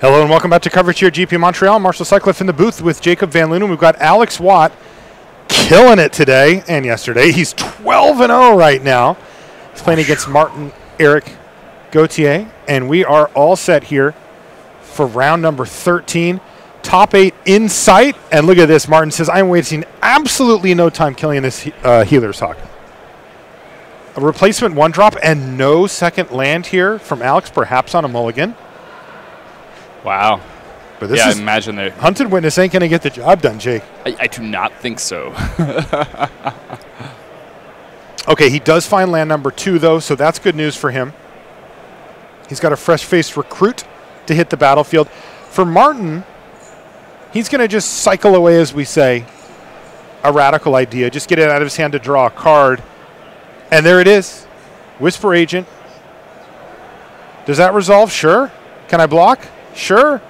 Hello and welcome back to coverage here at GP Montreal. Marshall Sutcliffe in the booth with Jacob Van Loenen. We've got Alex Watt killing it today and yesterday. He's 12-0 right now. He's playing against Martin Eric Gauthier, and we are all set here for round number 13. Top 8 in sight, and look at this. Martin says, I'm wasting absolutely no time killing this Healer's Hawk. A replacement one drop and no second land here from Alex, perhaps on a mulligan. Wow. But this I imagine that. Hunted Witness ain't going to get the job done, Jake. I do not think so. Okay, he does find land number 2, though, so that's good news for him. He's got a fresh-faced recruit to hit the battlefield. For Martin, he's going to just cycle away, as we say, a radical idea. Just get it out of his hand to draw a card. And there it is. Whisper Agent. Does that resolve? Sure. Can I block? Sure.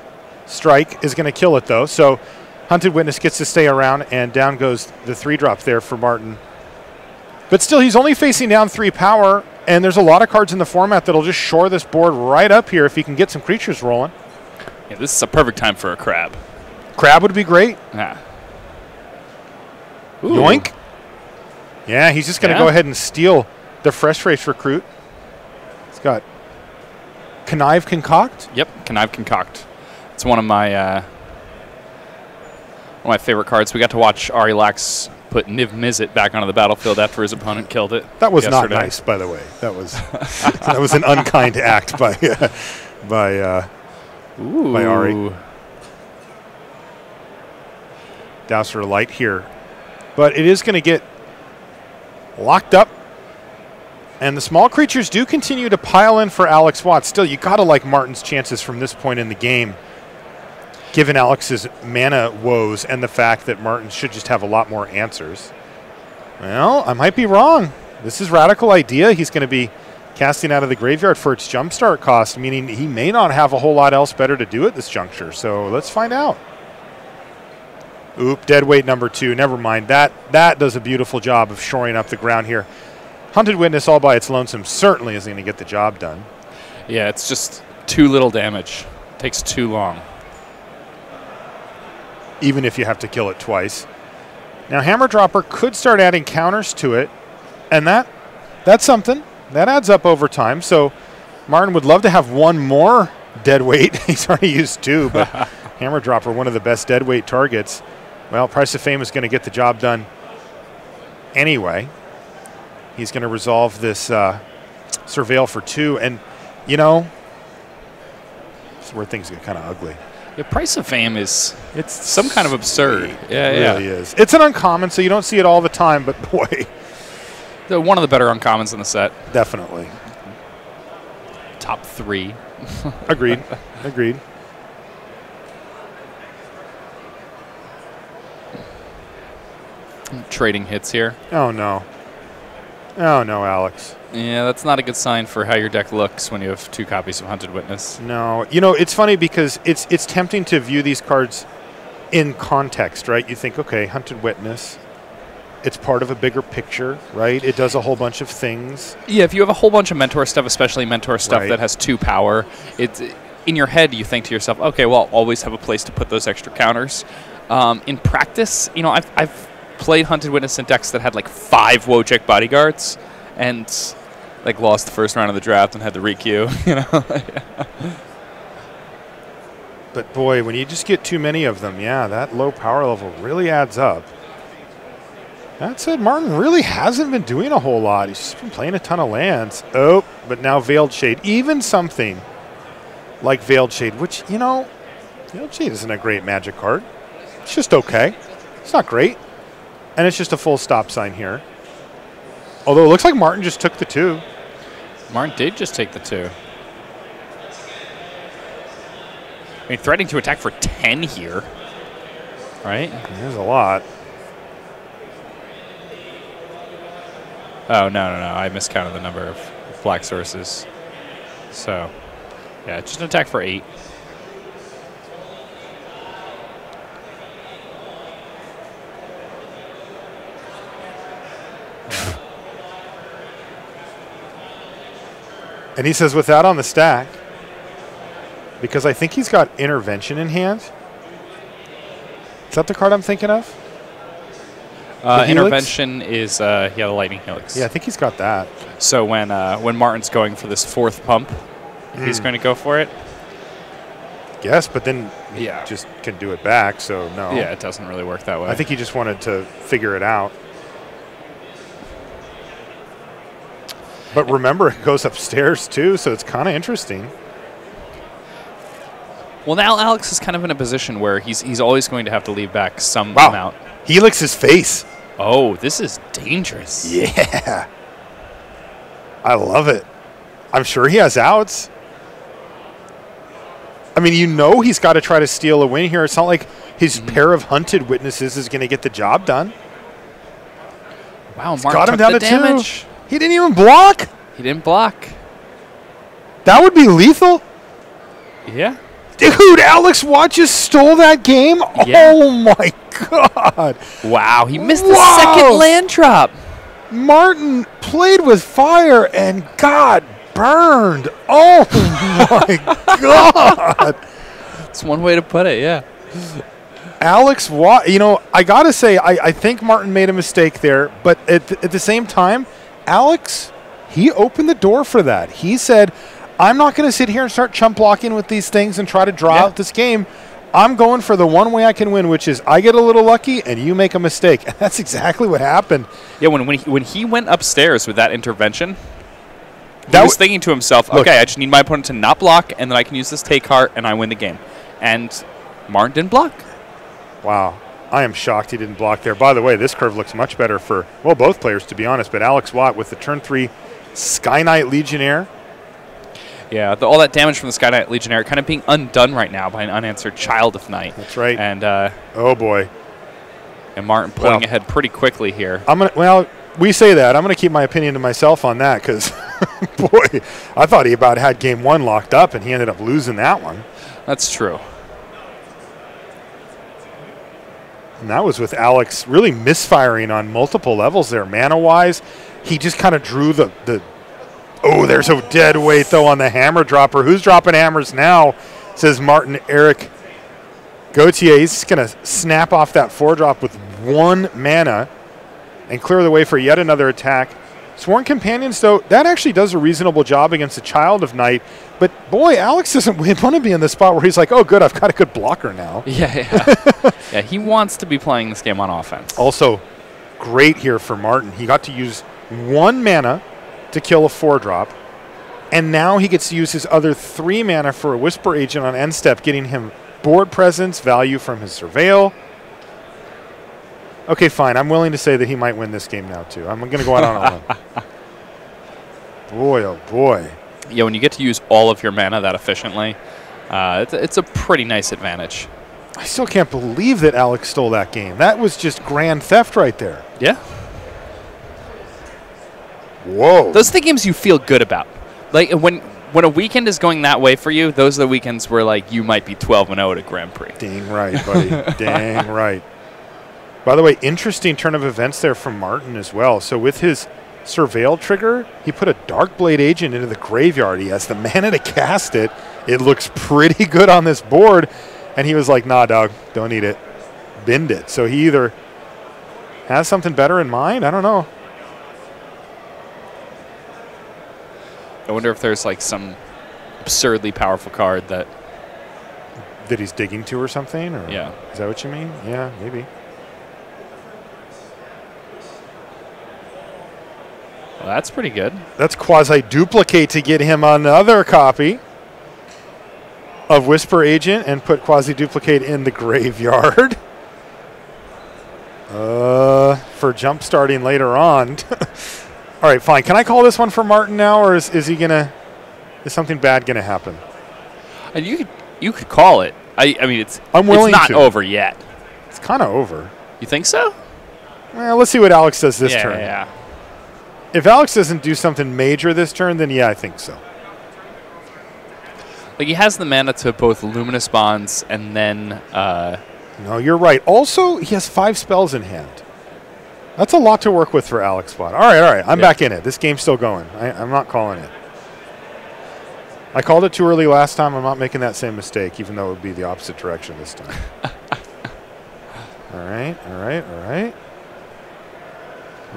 Strike is going to kill it, though. So Hunted Witness gets to stay around, and down goes the 3-drop there for Martin. But still, he's only facing down 3 power, and there's a lot of cards in the format that'll just shore this board right up here if he can get some creatures rolling. Yeah, this is a perfect time for a crab. Crab would be great. Yeah. Yoink. Yeah, he's just going to go ahead and steal the Fresh Race recruit. He's got Connive Concoct. Yep, Connive Concoct. It's one of my favorite cards. We got to watch Ari Lax put Niv Mizzet back onto the battlefield after his opponent killed it. That was yesterday. Not nice, by the way. That was that was an unkind act by Ari. Dowser Light here, but it is going to get locked up, and the small creatures do continue to pile in for Alex Watt. Still, you got to like Martin's chances from this point in the game, given Alex's mana woes and the fact that Martin should just have a lot more answers. Well, I might be wrong. This is Radical Idea. He's going to be casting out of the graveyard for its jumpstart cost, meaning he may not have a whole lot else better to do at this juncture. So let's find out. Oop, deadweight number 2. Never mind. That does a beautiful job of shoring up the ground here. Hunted Witness all by its lonesome certainly isn't going to get the job done. Yeah, it's just too little damage. Takes too long. Even if you have to kill it twice. Now, Hammer Dropper could start adding counters to it, and that's something. That adds up over time. So Martin would love to have one more deadweight. He's already used 2, but Hammer Dropper, one of the best deadweight targets. Well, Price of Fame is going to get the job done anyway. He's going to resolve this Surveil for 2. And, you know, this is where things get kind of ugly. The Price of Fame it's some kind of absurd. Yeah, it really is. It's an uncommon, so you don't see it all the time, but boy. One of the better uncommons in the set. Definitely. Top 3. Agreed. Agreed. Trading hits here. Oh, no. Oh, no, Alex. Yeah, that's not a good sign for how your deck looks when you have 2 copies of Hunted Witness. No. You know, it's funny because it's tempting to view these cards in context, right? You think, okay, Hunted Witness, it's part of a bigger picture, right? It does a whole bunch of things. Yeah, if you have a whole bunch of Mentor stuff, especially Mentor stuff that has 2 power, in your head you think to yourself, okay, well, I'll always have a place to put those extra counters. In practice, you know, I've played Hunted Witness in decks that had like 5 Wojek bodyguards and like lost the first round of the draft and had to re-queue, you know. But boy, when you just get too many of them, yeah, that low power level really adds up. That said, Martin really hasn't been doing a whole lot. He's just been playing a ton of lands. Oh, but now Veiled Shade. Even something like Veiled Shade, which, you know, Veiled Shade isn't a great Magic card. It's just okay. It's not great. And it's just a full stop sign here. Although it looks like Martin just took the 2. Martin did just take the 2. I mean, threatening to attack for 10 here, right? There's a lot. Oh, no. I miscounted the number of black sources. So, yeah, just an attack for 8. And he says, with that on the stack, because I think he's got Intervention in hand. Is that the card I'm thinking of? Intervention is the Lightning Helix. Yeah, I think he's got that. So when Martin's going for this 4th pump, he's going to go for it. Yes, but then he just can do it back, so no. Yeah, it doesn't really work that way. I think he just wanted to figure it out. But remember, it goes upstairs too, so it's kind of interesting. Well, now Alex is kind of in a position where he's always going to have to leave back some amount. Helix's face. Oh, this is dangerous. Yeah. I love it. I'm sure he has outs. I mean, you know he's got to try to steal a win here. It's not like his pair of hunted witnesses is going to get the job done. Wow, Martin got him took down the to damage. 2. He didn't even block. He didn't block. That would be lethal. Yeah. Dude, Alex Watt just stole that game? Yeah. Oh, my God. Wow, he missed the second land drop. Martin played with fire and got burned. Oh, my God. That's one way to put it, yeah. Alex Watt, you know, I got to say, I think Martin made a mistake there, but at the same time, Alex, he opened the door for that. He said, I'm not going to sit here and start chump blocking with these things and try to draw out this game. I'm going for the one way I can win, which is I get a little lucky and you make a mistake. And that's exactly what happened. Yeah, when he went upstairs with that intervention, he was thinking to himself, okay, I just need my opponent to not block, and then I can use this take heart, and I win the game. And Martin didn't block. Wow. I am shocked he didn't block there. By the way, this curve looks much better for, well, both players, to be honest, but Alex Watt with the turn 3 Sky Knight Legionnaire. Yeah, all that damage from the Sky Knight Legionnaire kind of being undone right now by an unanswered Child of Night. That's right. And oh boy. And Martin pulling ahead pretty quickly here. Well, we say that. I'm going to keep my opinion to myself on that because, boy, I thought he about had game 1 locked up and he ended up losing that one. That's true. And that was with Alex really misfiring on multiple levels there. Mana-wise, he just kind of drew the oh, there's a dead weight, though, on the hammer dropper. Who's dropping hammers now, says Martin Eric Gauthier. He's just going to snap off that 4-drop with 1 mana and clear the way for yet another attack. Sworn Companions, though, that actually does a reasonable job against the Child of Night. But, boy, Alex doesn't want to be in the spot where he's like, oh, good, I've got a good blocker now. Yeah. Yeah, he wants to be playing this game on offense. Also, great here for Martin. He got to use 1 mana to kill a 4-drop, and now he gets to use his other 3 mana for a Whisper Agent on end step, getting him board presence, value from his Surveil. Okay, fine. I'm willing to say that he might win this game now, too. I'm going to go out on a limb. Boy, oh boy. Yeah, when you get to use all of your mana that efficiently, it's a pretty nice advantage. I still can't believe that Alex stole that game. That was just grand theft right there. Yeah. Whoa. Those are the games you feel good about. Like, when a weekend is going that way for you, those are the weekends where, like, you might be 12-0 at a Grand Prix. Dang right, buddy. Dang right. By the way, interesting turn of events there from Martin as well. So with his Surveil trigger, he put a Darkblade Agent into the graveyard. He has the mana to cast it. It looks pretty good on this board. And he was like, nah, dog, don't need it. Bend it. So he either has something better in mind. I don't know. I wonder if there's like some absurdly powerful card that he's digging to or something? Or yeah. Is that what you mean? Yeah, maybe. Well, that's pretty good. That's quasi-duplicate to get him another copy of Whisper Agent and put quasi-duplicate in the graveyard. For jump starting later on. All right, fine. Can I call this one for Martin now, or is something bad gonna happen? And you could call it. I mean, I'm willing it's not to. over yet. It's kind of over. You think so? Well, let's see what Alex does this turn. Yeah. If Alex doesn't do something major this turn, then yeah, I think so. Like, he has the mana to both Luminous Bonds and then... No, you're right. Also, he has 5 spells in hand. That's a lot to work with for Alex Watt. All right. I'm back in it. This game's still going. I'm not calling it. I called it too early last time. I'm not making that same mistake, even though it would be the opposite direction this time. All right, all right, all right.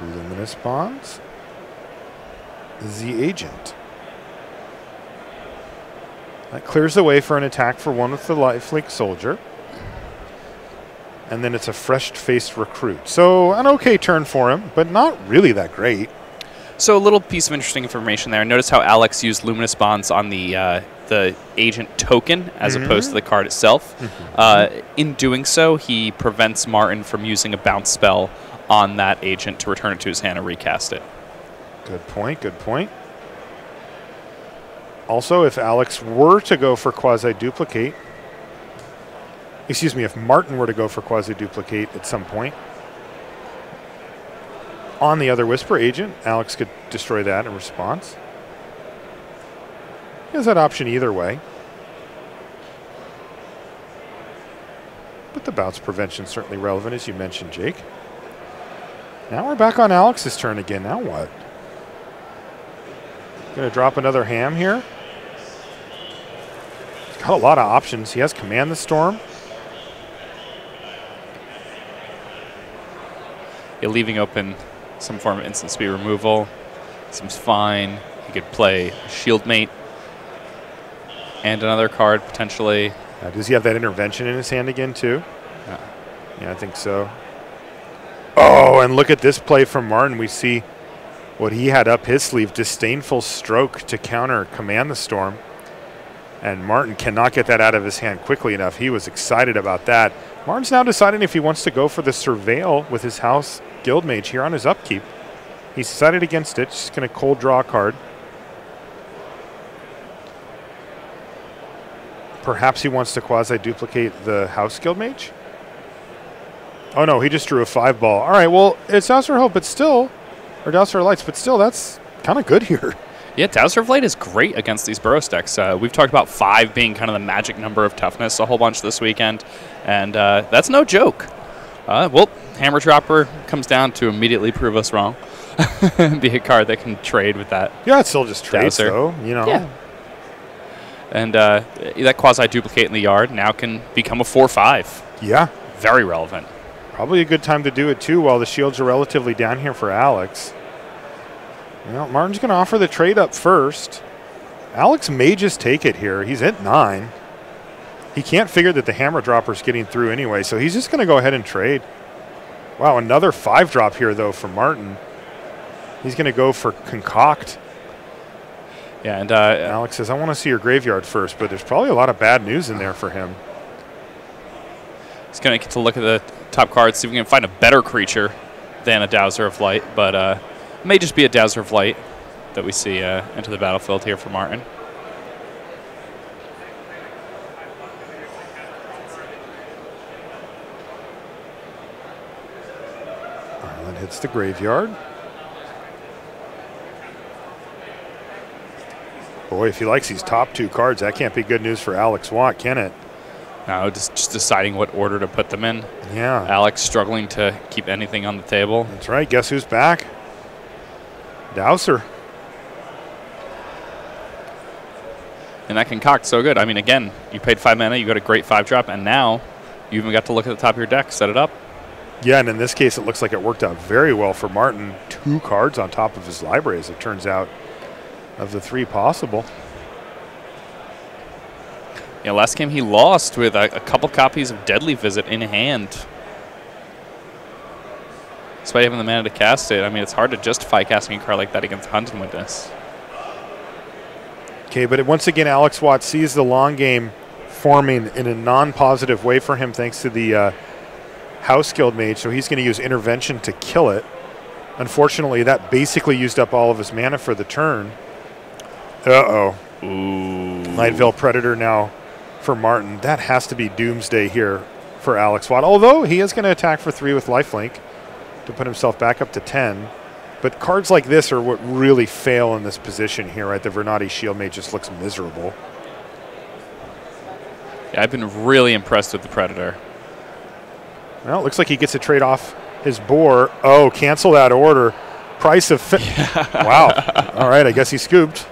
Luminous Bonds. The Agent. That clears the way for an attack for one with the lifelink soldier. And then it's a fresh-faced recruit. So an okay turn for him, but not really that great. So a little piece of interesting information there. Notice how Alex used Luminous Bonds on the agent token as opposed to the card itself. In doing so, he prevents Martin from using a bounce spell on that agent to return it to his hand and recast it. Good point, good point. Also, if Alex were to go for quasi-duplicate, excuse me, if Martin were to go for quasi-duplicate at some point, on the other Whisper agent, Alex could destroy that in response. He has that option either way. But the bounce prevention is certainly relevant, as you mentioned, Jake. Now we're back on Alex's turn again. Now what? Going to drop another ham here. He's got a lot of options. He has Command the Storm. You're leaving open some form of instant speed removal. Seems fine. He could play Shield Mate and another card potentially. Does he have that intervention in his hand again too? Yeah, I think so. Oh, and look at this play from Martin. We see what he had up his sleeve. Disdainful Stroke to counter Command the Storm. And Martin cannot get that out of his hand quickly enough. He was excited about that. Martin's now deciding if he wants to go for the Surveil with his House Guildmage here on his upkeep. He's decided against it. Just going to cold draw a card. Perhaps he wants to quasi-duplicate the House Guildmage. Oh no, he just drew a 5-ball. All right, well, it's Dowser Hope, but still, or Dowser Lights, but still, that's kind of good here. Yeah, Dowser of Light is great against these Burrow decks. We've talked about 5 being kind of the magic number of toughness a whole bunch this weekend, and that's no joke. Well, Hammer Dropper comes down to immediately prove us wrong. Be a card that can trade with that. Yeah, it still just trades, Dowser. though, you know. Yeah. And that quasi-duplicate in the yard now can become a 4/5. Yeah. Very relevant. Probably a good time to do it, too, while the shields are relatively down here for Alex. Well, Martin's going to offer the trade up first. Alex may just take it here. He's at 9. He can't figure that the Hammer Dropper's getting through anyway, so he's just going to go ahead and trade. Wow, another 5-drop here, though, for Martin. He's going to go for Concoct. Yeah, and Alex says, I want to see your graveyard first, but there's probably a lot of bad news in there for him. he's going to get to look at the top cards, see if we can find a better creature than a Dowser of Light, but it may just be a Dowser of Light that we see enter the battlefield here for Martin. That hits the graveyard. Boy, if he likes these top 2 cards, that can't be good news for Alex Watt, can it? No, just deciding what order to put them in. Yeah. Alex struggling to keep anything on the table. That's right. Guess who's back? Dowser. And that Concoct so good. I mean, again, you paid 5 mana, you got a great 5-drop, and now you even got to look at the top of your deck, set it up. Yeah, and in this case, it looks like it worked out very well for Martin. 2 cards on top of his library, as it turns out, of the 3 possible. Yeah, last game he lost with a couple copies of Deadly Visit in hand. Despite having the mana to cast it, I mean, it's hard to justify casting a card like that against Hunt and Witness. Okay, but once again, Alex Watt sees the long game forming in a non-positive way for him thanks to the House Guildmage, so he's going to use Intervention to kill it. Unfortunately, that basically used up all of his mana for the turn. Uh-oh. Ooh. Nightvale Predator now for Martin. That has to be doomsday here for Alex Watt, although he is going to attack for 3 with lifelink to put himself back up to 10. But cards like this are what really fail in this position here, right? The Vernati Shieldmage just looks miserable. Yeah, I've been really impressed with the Predator. Well, it looks like he gets to trade off his boar. Oh, cancel that order. Price of... Wow. All right, I guess he scooped.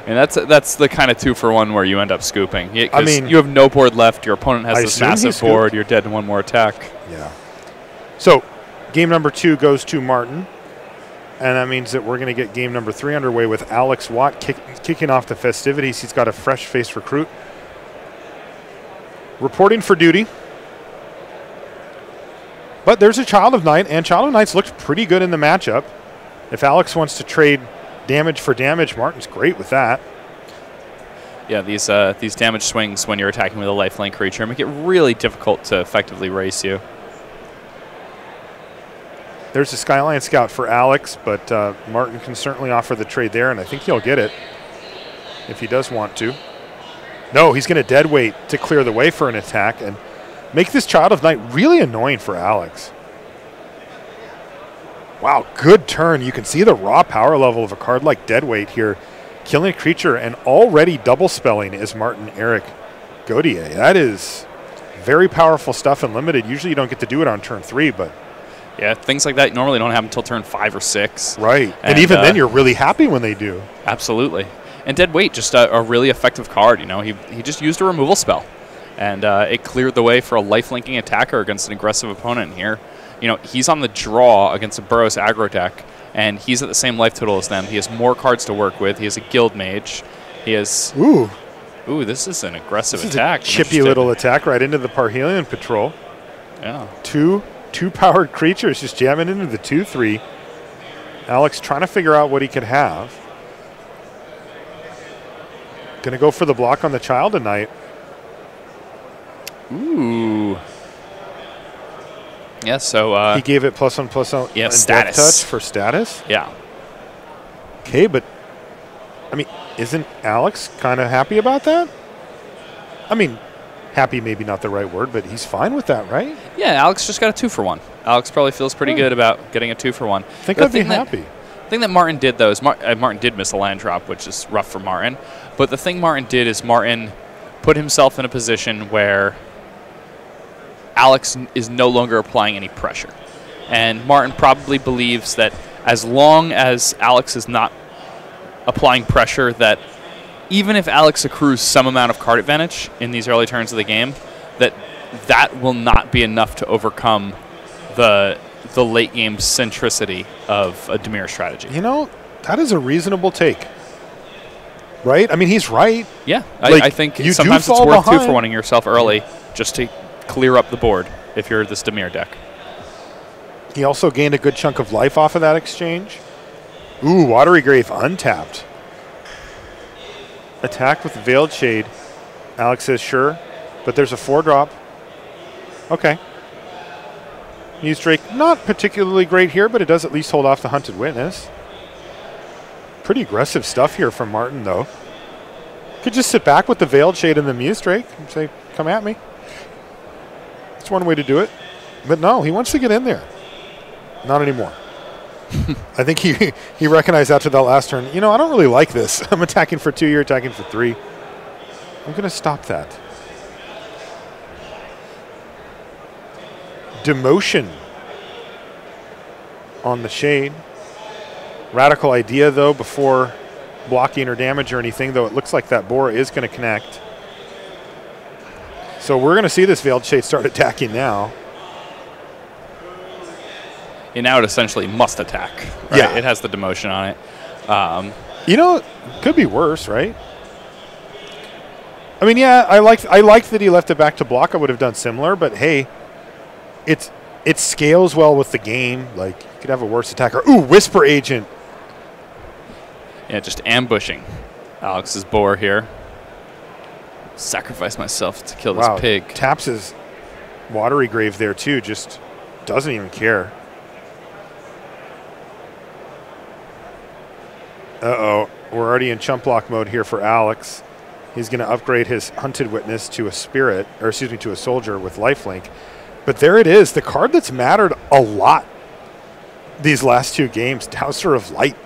And that's the kind of 2-for-1 where you end up scooping. I mean, you have no board left. Your opponent has this massive board. You're dead in one more attack. Yeah. So, game number 2 goes to Martin. And that means that we're going to get game number 3 underway with Alex Watt kicking off the festivities. He's got a fresh-faced recruit reporting for duty. But there's a Child of Night, and Child of Night's looked pretty good in the matchup. If Alex wants to trade damage for damage, Martin's great with that. Yeah, these damage swings when you're attacking with a lifelink creature make it really difficult to effectively race you. There's a Skyline Scout for Alex, but Martin can certainly offer the trade there, and I think he'll get it if he does want to. No, he's going to deadweight to clear the way for an attack and make this Child of Night really annoying for Alex. Wow, good turn. You can see the raw power level of a card like Deadweight here. Killing a creature and already double spelling is Martin Eric Gauthier. That is very powerful stuff and limited. Usually you don't get to do it on turn 3, but... Yeah, things like that normally don't happen until turn 5 or 6. Right, and even then you're really happy when they do. Absolutely. And Deadweight, just a really effective card. You know, he just used a removal spell. And it cleared the way for a lifelinking attacker against an aggressive opponent here. You know, he's on the draw against a Burrows aggro deck, and he's at the same life total as them. He has more cards to work with. He has a Guild Mage. He has... Ooh, this is an aggressive attack. A chippy little attack right into the Parhelion Patrol. Yeah. Two powered creatures just jamming into the 2/3. Alex trying to figure out what he could have. Going to go for the block on the Child of Night. Ooh. Yeah, so... he gave it +1/+1 yeah, and status. Death Touch for status? Yeah. Okay, but, I mean, isn't Alex kind of happy about that? I mean, happy maybe not the right word, but he's fine with that, right? Yeah, Alex just got a 2-for-1. Alex probably feels pretty good about getting a 2-for-1. I think I'd be happy. The thing that Martin did, though, is Martin did miss a land drop, which is rough for Martin. But the thing Martin did is Martin put himself in a position where Alex is no longer applying any pressure. And Martin probably believes that as long as Alex is not applying pressure, that even if Alex accrues some amount of card advantage in these early turns of the game, that will not be enough to overcome the late game centricity of a Dimir strategy. You know, that is a reasonable take. Right? I mean, he's right. Yeah, like, I think sometimes it's worth 2-for-1ing yourself early just to clear up the board if you're this Dimir deck. He also gained a good chunk of life off of that exchange. Ooh, Watery Grave untapped. Attack with Veiled Shade. Alex says sure, but there's a 4-drop. Okay. Muse Drake, not particularly great here, but it does at least hold off the Hunted Witness. Pretty aggressive stuff here from Martin, though. Could just sit back with the Veiled Shade and the Muse Drake and say, come at me. That's one way to do it. But no, he wants to get in there. Not anymore. I think he recognized after that last turn, you know, I don't really like this. I'm attacking for 2, you're attacking for 3. I'm going to stop that. Demotion on the Shade. Radical Idea, though, before blocking or damage or anything, though it looks like that boar is going to connect. So we're going to see this Veiled Shade start attacking now. And now it essentially must attack. Right? Yeah. It has the demotion on it. You know, it could be worse, right? I mean, yeah, I liked that he left it back to block. I would have done similar, but hey, it scales well with the game. Like, you could have a worse attacker. Ooh, Whisper Agent. Yeah, just ambushing Alex's boar here. Sacrifice myself to kill this pig. Taps his Watery Grave there, too. Just doesn't even care. Uh-oh. We're already in chump block mode here for Alex. He's going to upgrade his Hunted Witness to a spirit, or excuse me, to a soldier with lifelink. But there it is, the card that's mattered a lot these last 2 games, Dowser of Light.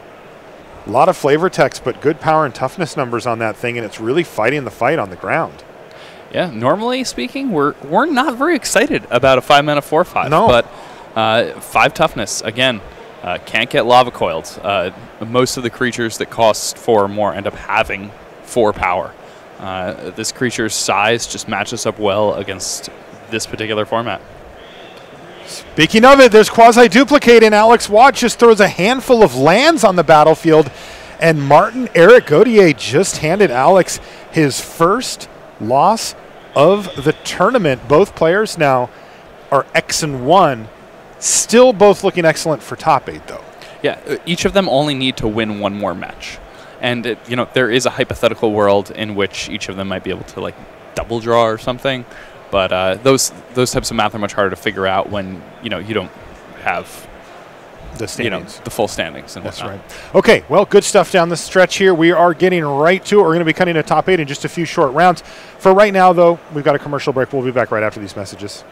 A lot of flavor text, but good power and toughness numbers on that thing, and it's really fighting the fight on the ground. Yeah, normally speaking, we're not very excited about a 5-mana 4/5. No. But 5 toughness, again, can't get lava coiled. Most of the creatures that cost 4 or more end up having 4 power. This creature's size just matches up well against this particular format. Speaking of it, there's quasi-duplicate, and Alex Watt just throws a handful of lands on the battlefield, and Martin Eric Gauthier just handed Alex his first loss of the tournament. Both players now are X and 1, still both looking excellent for top 8, though. Yeah, each of them only need to win 1 more match. And, there is a hypothetical world in which each of them might be able to, double draw or something. But those types of math are much harder to figure out when, you don't have the standings. The full standings. And that's whatnot. right. Okay, well, good stuff down the stretch here. We are getting right to it. We're going to be cutting a top 8 in just a few short rounds. For right now, though, we've got a commercial break. We'll be back right after these messages.